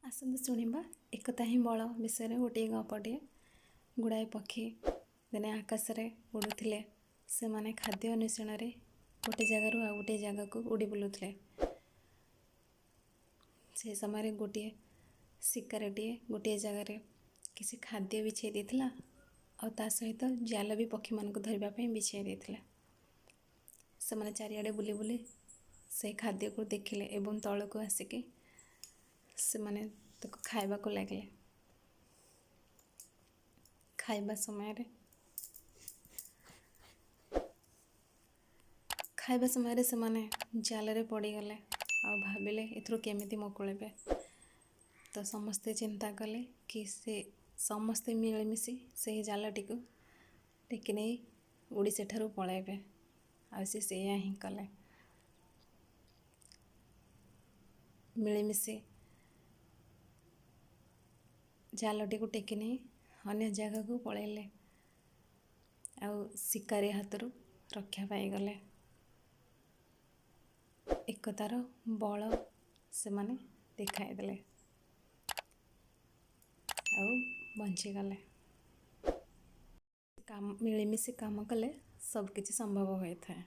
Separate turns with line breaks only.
आसନ୍ତୁ शुणा एकता ही बल विषय गोटे गपटे गुड़ाए पक्षी दिने आकाश में उड़ुले से माने खाद्य अन्वेषण गोटे जगार आ गोटे जगह को उड़ी बुलूले। से समय गोटे शिकारटे गोटे जगार किसी खाद्य बिछाई देता और ता सहित जाल भी पक्षी मान धरवाई बिछाई देता। से मैंने चारिआडे बुली बुली से खाद्य को देखिले एवं तल को आसिक से माने ताको खाइबा को लगे। खाइबा समय से माने जाल रे पड़गले आ भाविले एथुर केमिति मुकुलिबे। तो समस्ते चिंता कले कि से समस्ते मिलमिशि से जालटी को टेकी नहीं उड़ी सेठारु पलाइबे। आ से ही कले मिलमिशि जालटी को टेकी नहीं अन्य जगह को पलैले आ शिकारी हाथरू रक्षा पाईगले। एकतार बल से माने दिखाई देले आ बंचीगले। मिलमिशि काम कले सब किछि संभव होता है।